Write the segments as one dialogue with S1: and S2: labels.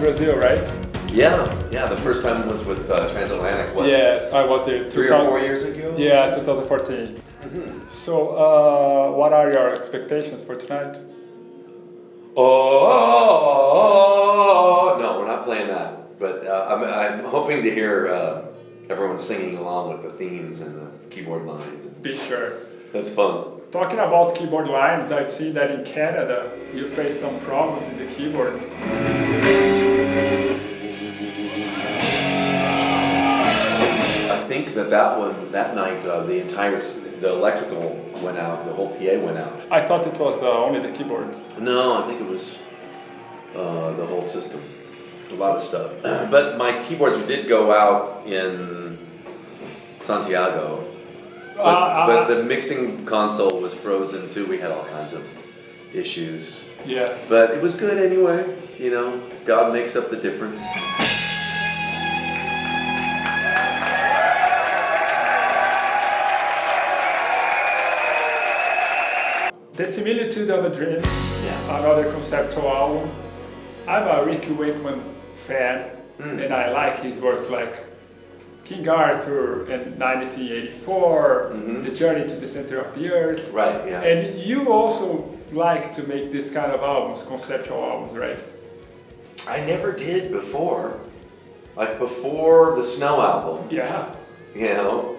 S1: Brazil, right?
S2: Yeah. The first time was with Transatlantic. What?
S1: Yes, I was there.
S2: 3 or 4 years ago?
S1: Yeah, 2014.
S2: Mm-hmm.
S1: So, what are your expectations for tonight?
S2: Oh, no, we're not playing that. But I'm hoping to hear everyone singing along with the themes and the keyboard lines.
S1: Be sure.
S2: That's fun.
S1: Talking about keyboard lines, I've seen that in Canada you face some problems in the keyboard.
S2: I think that night, the electrical went out, the whole PA went out.
S1: I thought it was only the keyboards.
S2: No, I think it was the whole system, a lot of stuff. But my keyboards did go out in Santiago. But the mixing console was frozen too. We had all kinds of issues.
S1: Yeah.
S2: But it was good anyway. You know, God makes up the difference.
S1: The Similitude of a Dream, another conceptual album. I'm a Ricky Wakeman fan, and I like his works like King Arthur in 1984, The Journey to the Center of the Earth.
S2: Right, yeah.
S1: And you also like to make this kind of albums, conceptual albums, right?
S2: I never did before. Like before the Snow album.
S1: Yeah.
S2: You know,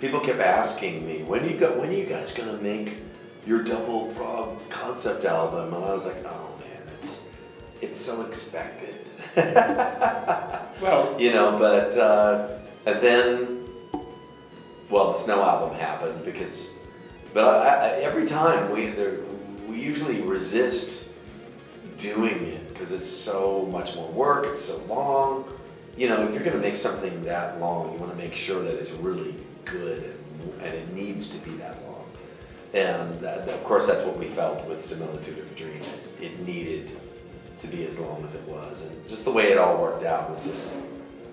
S2: people kept asking me, when are you guys gonna make your double prog concept album? And I was like, oh man, it's so expected.
S1: Well,
S2: you know, but and then, well, the Snow album happened but every time we usually resist doing it because it's so much more work. It's so long. You know, if you're going to make something that long, you want to make sure that it's really good and it needs to be that long. And of course, that's what we felt with Similitude of a Dream. It needed to be as long as it was, and just the way it all worked out was just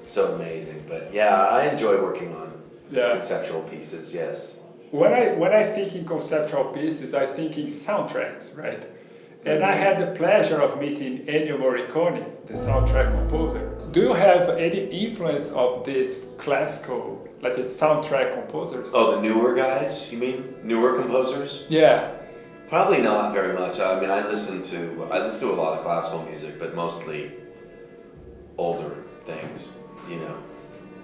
S2: so amazing. But yeah, I enjoy working on conceptual pieces. Yes.
S1: When I think in conceptual pieces, I think in soundtracks, right? And I had the pleasure of meeting Ennio Morricone, the soundtrack composer. Do you have any influence of these classical, let's say, soundtrack composers?
S2: Oh, the newer guys, you mean? Newer composers?
S1: Yeah.
S2: Probably not very much. I mean, I listen to a lot of classical music, but mostly older things, you know.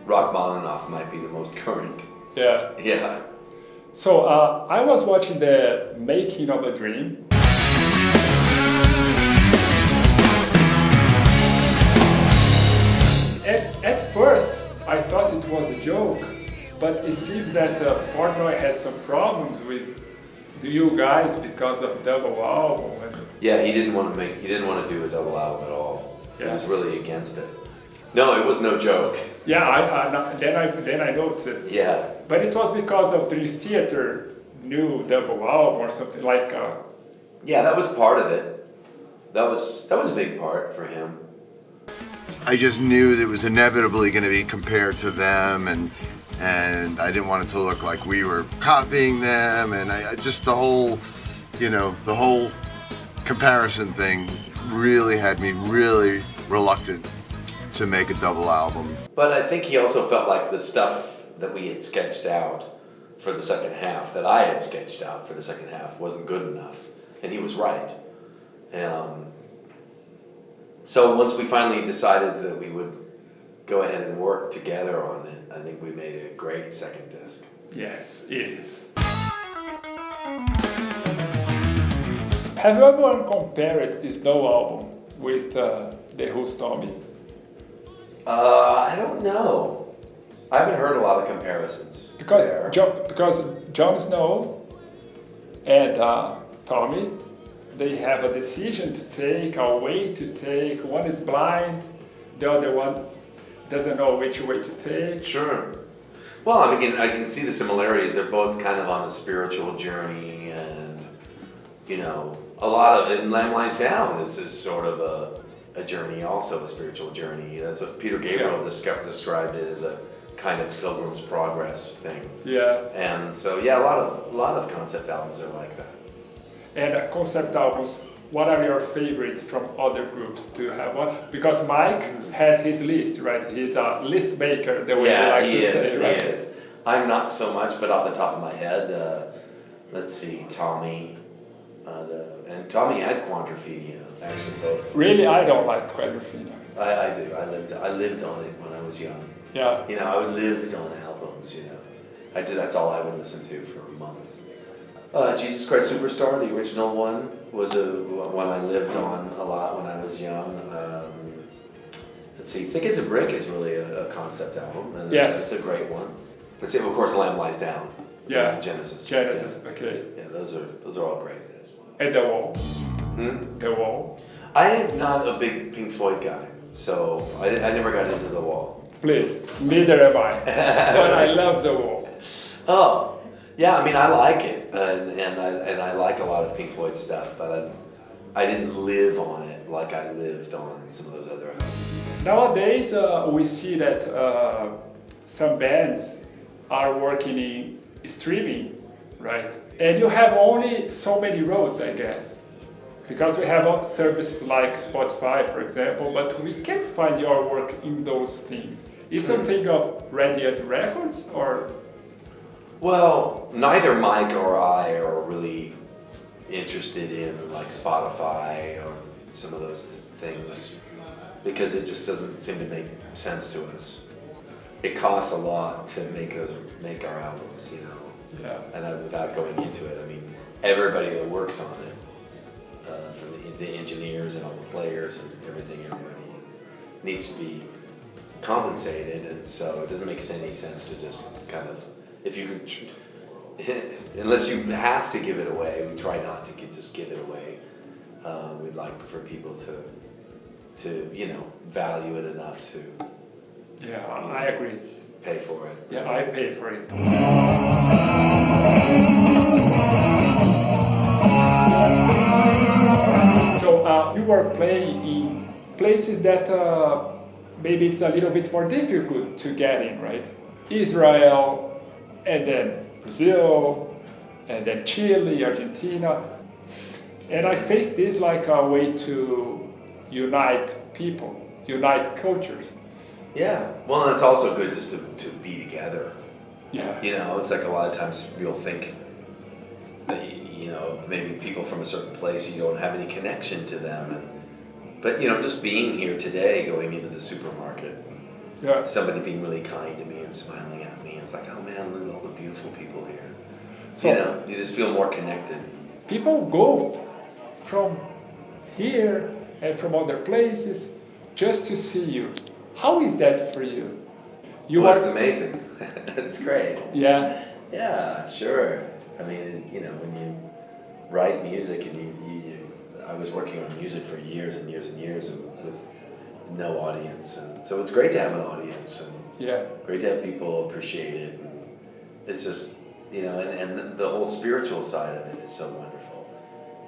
S2: Rachmaninoff might be the most current.
S1: Yeah.
S2: Yeah.
S1: So I was watching the Making of a Dream. At first, I thought it was a joke, but it seems that Portnoy had some problems with you guys because of double album.
S2: Yeah, he didn't want to do a double album at all.
S1: Yeah.
S2: He was really against it. No, it was no joke.
S1: Yeah, then I noticed.
S2: Yeah.
S1: But it was because of Dream Theater new double album or something like.
S2: Yeah, that was part of it. That was a big part for him.
S3: I just knew that it was inevitably going to be compared to them, and I didn't want it to look like we were copying them, and I just the whole comparison thing really had me really reluctant to make a double album.
S2: But I think he also felt like the stuff that we had sketched out for the second half, that I had sketched out for the second half, wasn't good enough, and he was right. So once we finally decided that we would go ahead and work together on it, I think we made a great second disc.
S1: Yes, it is. Have you ever compared his Snow album with the Who's Tommy?
S2: I don't know. I haven't heard a lot of comparisons.
S1: Because Jon Snow and Tommy, they have a decision to take, a way to take. One is blind, the other one doesn't know which way to take.
S2: Sure. Well, I mean, I can see the similarities. They're both kind of on a spiritual journey, and you know, a lot of it. And Lamb Lies Down is sort of a journey, also a spiritual journey. That's what Peter Gabriel described it as, a kind of Pilgrim's Progress thing.
S1: Yeah.
S2: And so, yeah, a lot of concept albums are like that.
S1: And concept albums what are your favorites from other groups? Do you have one? Because Mike has his list, right? He's a list maker, the way you like to say, right?
S2: He is. I'm not so much, but off the top of my head, let's see, Tommy, and Tommy and Quadrophenia, actually both.
S1: Really, I don't like Quadrophenia.
S2: I do. I lived on it when I was young.
S1: Yeah.
S2: You know, I lived on albums. You know, I did. That's all I would listen to for months. Jesus Christ Superstar, the original one, was one I lived on a lot when I was young. Let's see, Thick as a Brick is really a concept album, and it's a great one. Let's see, of course, Lamb Lies Down.
S1: Yeah.
S2: Genesis.
S1: Okay.
S2: Yeah, those are all great.
S1: And The Wall. The Wall.
S2: I am not a big Pink Floyd guy, so I never got into The Wall.
S1: Please, neither am I. But I love The Wall.
S2: Oh, yeah. I mean, I like it, and I like a lot of Pink Floyd stuff, but I didn't live on it like I lived on some of those other albums.
S1: Nowadays, we see that some bands are working in streaming, right? And you have only so many roads, I guess. Because we have services like Spotify, for example, but we can't find your work in those things. Is something of Radiant Records or?
S2: Well, neither Mike or I are really interested in like Spotify or some of those things because it just doesn't seem to make sense to us. It costs a lot to make our albums, you know.
S1: Yeah.
S2: And without going into it, I mean, everybody that works on it, from the engineers and all the players and everybody needs to be compensated, and so it doesn't make any sense to just kind of, if you could, unless you have to give it away, we try not to just give it away. We'd like for people to you know, value it enough to.
S1: Yeah, I agree.
S2: Pay for it.
S1: Yeah, I pay for it. So you were playing in places that maybe it's a little bit more difficult to get in, right? Israel, and then Brazil, and then Chile, Argentina. And I face this like a way to unite people, unite cultures.
S2: Yeah, well, and it's also good just to be together.
S1: Yeah.
S2: You know, it's like a lot of times you'll think that, you know, maybe people from a certain place, you don't have any connection to them. But, you know, just being here today, going into the supermarket, somebody being really kind to me and smiling at me, it's like, oh man, look at all the beautiful people here. So, you know, you just feel more connected.
S1: People go from here and from other places just to see you. How is that for you?
S2: It's amazing. It's great.
S1: Yeah.
S2: Yeah, sure. I mean, you know, when you write music and I was working on music for years and years and years with no audience, and so it's great to have an audience and great to have people appreciate it. And it's just, you know, and the whole spiritual side of it is so wonderful.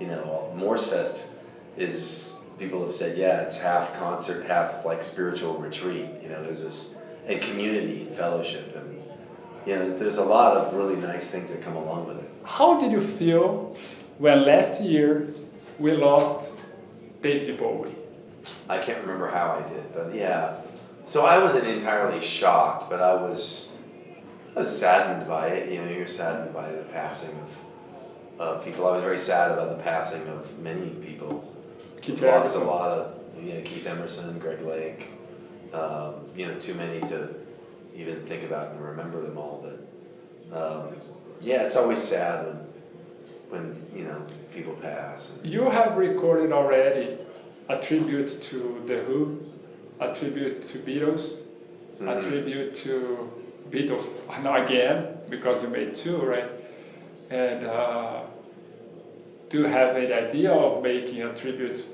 S2: You know, Morse Fest is. People have said, yeah, it's half concert, half like spiritual retreat. You know, there's this, and community and fellowship, and you know, there's a lot of really nice things that come along with it.
S1: How did you feel when last year we lost David Bowie?
S2: I can't remember how I did, but yeah. So I wasn't entirely shocked, but I was saddened by it. You know, you're saddened by the passing of people. I was very sad about the passing of many people. We've lost a lot of, you know, Keith Emerson, Greg Lake, you know, too many to even think about and remember them all. But yeah, it's always sad when you know, people pass.
S1: You have recorded already a tribute to The Who, a tribute to Beatles, a tribute to Beatles again, because you made two, right? And do you have any idea of making a tribute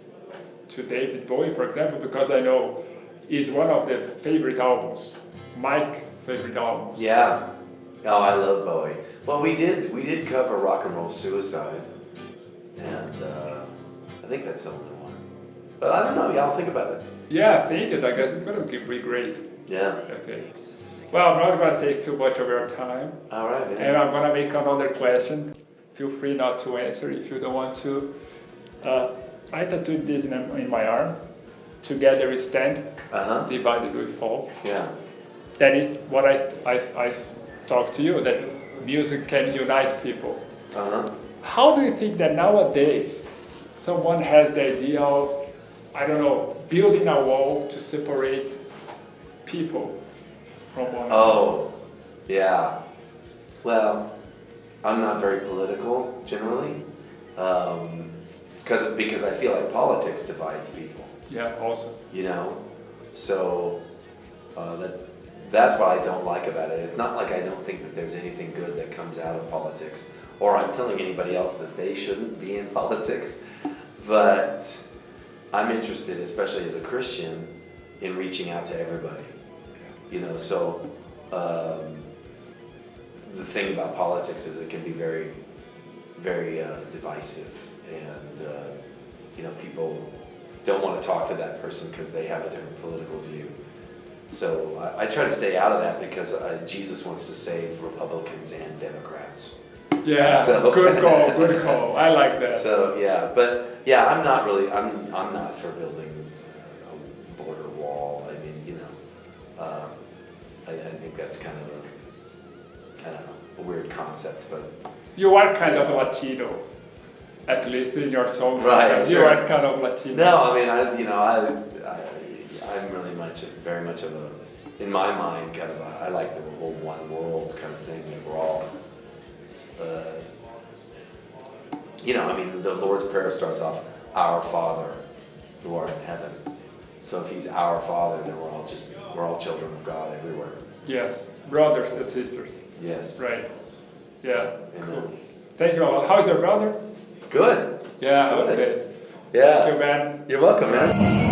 S1: to David Bowie, for example? Because I know it's one of the favorite albums, Mike's favorite albums.
S2: Yeah. Oh, I love Bowie. Well, we did cover Rock and Roll Suicide, and I think that's the only one. But I don't know. Yeah, I'll think about it.
S1: Yeah, think it. I guess it's going to be great.
S2: Yeah.
S1: Okay. Well, I'm not going to take too much of your time.
S2: All right. Man.
S1: And I'm going to make another question. Feel free not to answer if you don't want to. I tattooed this in my arm. Together we stand, divided we fall.
S2: Yeah.
S1: That is what I talk to you, that music can unite people. How do you think that nowadays someone has the idea of, I don't know, building a wall to separate people from one another?
S2: Oh, yeah. Well, I'm not very political generally, because I feel like politics divides people.
S1: Yeah, also.
S2: You know, so that's what I don't like about it. It's not like I don't think that there's anything good that comes out of politics, or I'm telling anybody else that they shouldn't be in politics, but I'm interested, especially as a Christian, in reaching out to everybody. You know, so the thing about politics is it can be very, very divisive, and you know, people don't want to talk to that person because they have a different political view. So I try to stay out of that because Jesus wants to save Republicans and Democrats.
S1: Yeah,
S2: So,
S1: good call. I like that.
S2: So yeah, but yeah, I'm not for building a border wall. I mean, you know, I think that's kind of I don't know, a weird concept, but
S1: You are kind of Latino, at least in your songs.
S2: Right,
S1: You
S2: sure.
S1: are kind of Latino.
S2: no, I mean, I'm really very much of a, in my mind, kind of I like the whole one world kind of thing, that we're all, you know, I mean, the Lord's Prayer starts off, "Our Father, who art in heaven." So if He's our Father, then we're all children of God everywhere.
S1: Yes, brothers and sisters.
S2: Yes.
S1: Right. Yeah.
S2: Amen.
S1: Cool. Thank you a lot. How's your brother?
S2: Good.
S1: Yeah.
S2: Good.
S1: Okay.
S2: Yeah.
S1: Thank you, man.
S2: You're welcome, man.